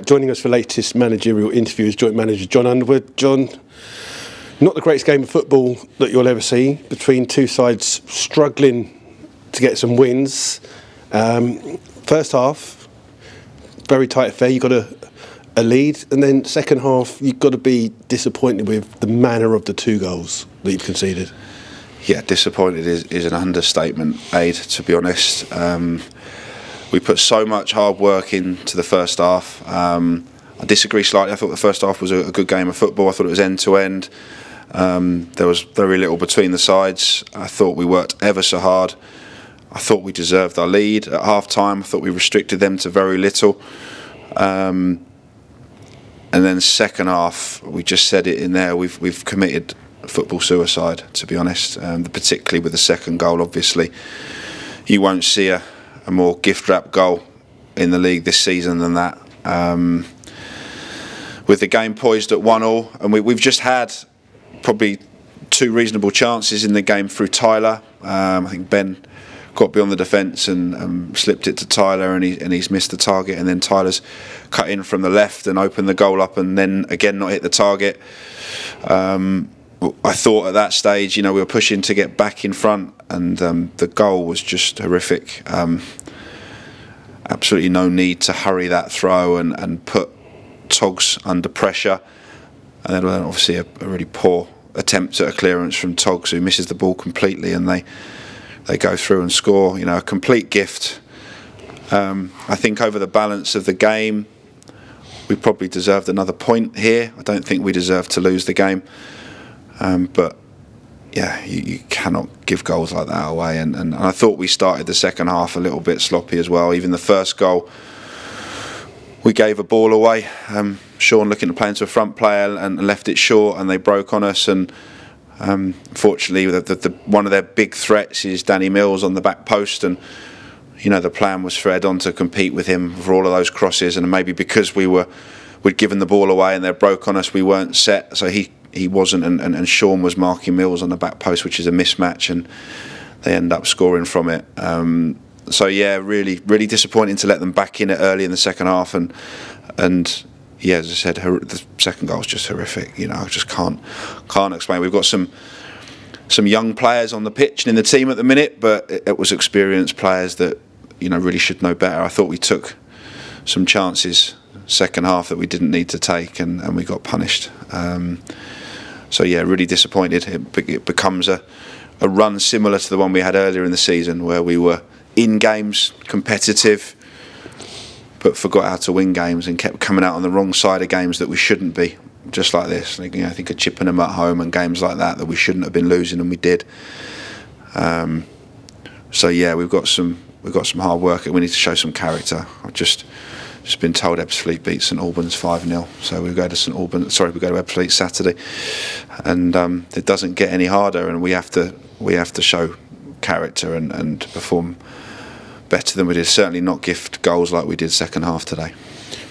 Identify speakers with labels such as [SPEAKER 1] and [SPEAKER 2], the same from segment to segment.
[SPEAKER 1] Joining us for latest managerial interview is joint manager John Underwood. John, not the greatest game of football that you'll ever see, between two sides struggling to get some wins. First half, very tight affair, you got a lead, and then second half you've got to be disappointed with the manner of the two goals that you've conceded.
[SPEAKER 2] Yeah, disappointed is an understatement, Aid, to be honest. We put so much hard work into the first half. I disagree slightly. I thought the first half was a good game of football. I thought it was end to end. There was very little between the sides. I thought we worked ever so hard. I thought we deserved our lead at half time. I thought we restricted them to very little. And then second half, we just said it in there, we've committed football suicide, to be honest, particularly with the second goal. Obviously you won't see a more gift-wrapped goal in the league this season than that, with the game poised at 1-1, and we've just had probably two reasonable chances in the game through Tyler. I think Ben got beyond the defence and slipped it to Tyler, and he's missed the target, and then Tyler's cut in from the left and opened the goal up, and then again not hit the target. I thought at that stage, we were pushing to get back in front, and the goal was just horrific. Absolutely no need to hurry that throw and put Togs under pressure. And then obviously a really poor attempt at a clearance from Togs, who misses the ball completely, and they go through and score. A complete gift. I think over the balance of the game, we probably deserved another point here. I don't think we deserved to lose the game. But yeah, you cannot give goals like that away, and I thought we started the second half a little bit sloppy as well. Even the first goal, we gave a ball away. Sean looking to play into a front player and left it short, and they broke on us. And fortunately, one of their big threats is Danny Mills on the back post, and the plan was for Edon to compete with him for all of those crosses, and maybe because we'd given the ball away and they broke on us, we weren't set, so he wasn't, and Sean was marking Mills on the back post, which is a mismatch, and they end up scoring from it. So yeah, really disappointing to let them back in it early in the second half, and yeah, as I said, the second goal is just horrific. I just can't explain. We've got some young players on the pitch and in the team at the minute, but it was experienced players that really should know better. I thought we took some chances second half that we didn't need to take, and we got punished. So yeah, really disappointed. It becomes a run similar to the one we had earlier in the season, where we were in games, competitive, but forgot how to win games and kept coming out on the wrong side of games that we shouldn't be. Just like this, I think of Chippenham at home and games like that we shouldn't have been losing, and we did. So yeah, we've got some hard work. We need to show some character. I've just been told Ebbsfleet beat St Albans 5-0, so we go to Ebbsfleet Saturday, and it doesn't get any harder, and we have to show character and perform better than we did. Certainly not gift goals like we did second half today.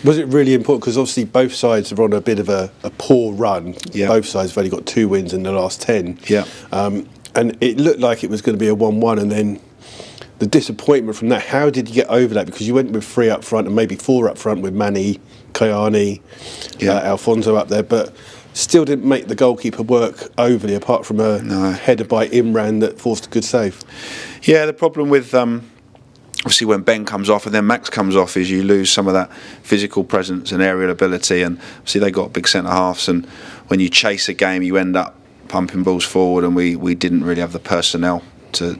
[SPEAKER 1] Was it really important, because obviously both sides are on a bit of a poor run?
[SPEAKER 2] Yeah.
[SPEAKER 1] Both sides have only got 2 wins in the last 10.
[SPEAKER 2] Yeah.
[SPEAKER 1] And it looked like it was going to be a 1-1, and then the disappointment from that. How did you get over that? Because you went with 3 up front and maybe 4 up front with Manny, Kayani, Alfonso up there, but still didn't make the goalkeeper work overly, apart from a header by Imran that forced a good save.
[SPEAKER 2] Yeah, the problem with obviously when Ben comes off and then Max comes off is you lose some of that physical presence and aerial ability, and obviously they got big centre halves, and when you chase a game you end up pumping balls forward, and we didn't really have the personnel to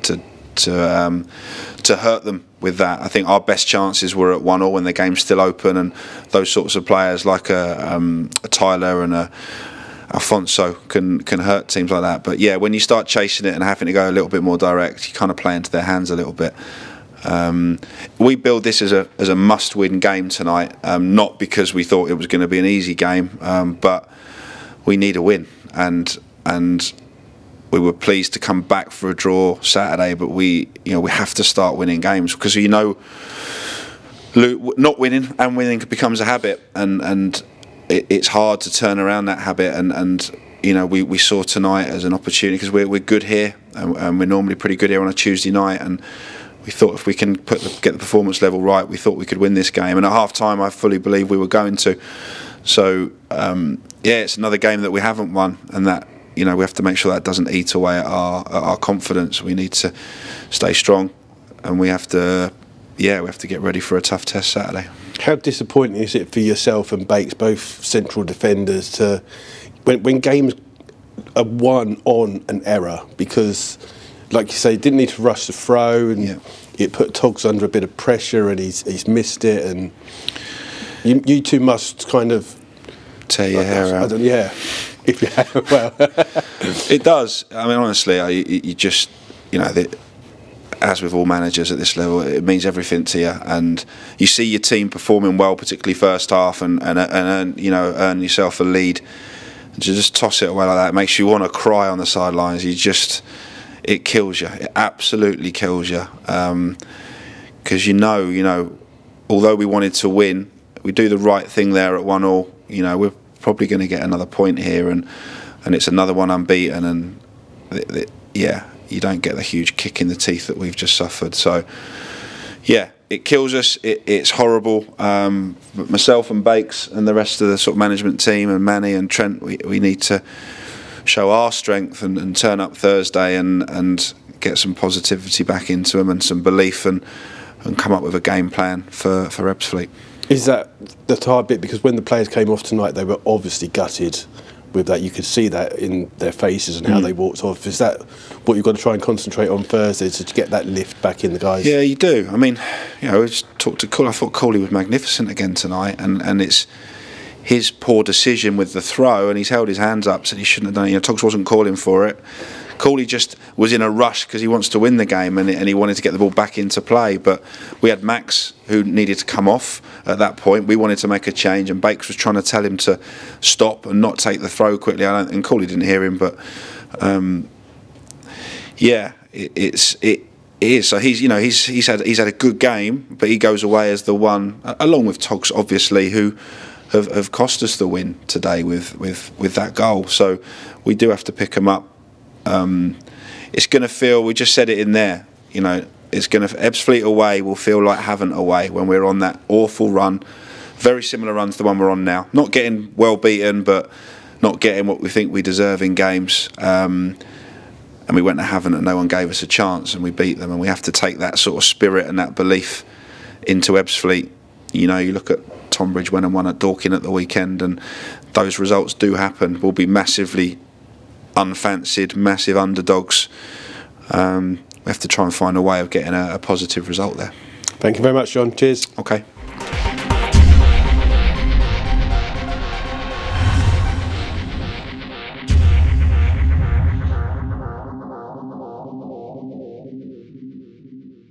[SPEAKER 2] hurt them with that. I think our best chances were at 1-1 when the game's still open, and those sorts of players like a Tyler and a Alfonso can hurt teams like that. But yeah, when you start chasing it and having to go a little bit more direct, you kind of play into their hands a little bit. We build this as a must-win game tonight, not because we thought it was going to be an easy game, but we need a win, and we were pleased to come back for a draw Saturday, but we have to start winning games, because not winning and winning becomes a habit, and it's hard to turn around that habit, and we saw tonight as an opportunity, because we're good here, and we're normally pretty good here on a Tuesday night, and we thought if we can get the performance level right, we thought we could win this game. And at half time, I fully believe we were going to. So yeah, it's another game that we haven't won, and that, you know, we have to make sure that doesn't eat away at our confidence. We need to stay strong, and we have to get ready for a tough test Saturday.
[SPEAKER 1] How disappointing is it for yourself and Bakes, both central defenders, to when games are won on an error? Because, like you say, didn't need to rush the throw, and it put Togs under a bit of pressure, and he's missed it, and you two must kind of
[SPEAKER 2] tear your hair out.
[SPEAKER 1] Yeah, if you have, well,
[SPEAKER 2] it does. I mean, honestly, you just, you know, as with all managers at this level, it means everything to you, and you see your team performing well, particularly first half, and you know, earn yourself a lead. And to just toss it away like that, it makes you want to cry on the sidelines. It kills you. It absolutely kills you, because you know, although we wanted to win, we do the right thing there at 1-1. You know, we're probably going to get another point here, and it's another one unbeaten, and yeah, you don't get the huge kick in the teeth that we've just suffered. So yeah, it kills us. It's horrible. But myself and Bakes and the rest of the sort of management team, and Manny and Trent, we need to show our strength and turn up Thursday and get some positivity back into them, and some belief, and come up with a game plan for Ebbsfleet. Is
[SPEAKER 1] that the hard bit? Because when the players came off tonight, they were obviously gutted with that. You could see that in their faces and how they walked off. Is that what you've got to try and concentrate on Thursday, to get that lift back in the guys? Yeah, you do. I mean, you know, I just talked to Cooley. I thought Cooley was magnificent again tonight, and it's his poor decision with the throw, and he's held his hands up, said he shouldn't have done it. You know, Togs wasn't calling for it. Cooley just was in a rush because he wants to win the game, and he wanted to get the ball back into play. But we had Max, who needed to come off at that point. We wanted to make a change, and Bakes was trying to tell him to stop and not take the throw quickly. And Cooley didn't hear him, but yeah, it is. So he's had a good game, but he goes away as the one, along with Togs, obviously, who have cost us the win today with that goal. So we do have to pick them up. It's going to feel, we just said it in there, you know, it's going to, Ebbsfleet away will feel like Havant away when we're on that awful run. Very similar run to the one we're on now. Not getting well beaten, but not getting what we think we deserve in games. And we went to Havant and no one gave us a chance, and we beat them. And we have to take that sort of spirit and that belief into Ebbsfleet. You know, you look at Tonbridge went and won at Dorking at the weekend, and those results do happen. We'll be massively unfancied, massive underdogs. We have to try and find a way of getting a positive result there. Thank you very much, John. Cheers. Okay.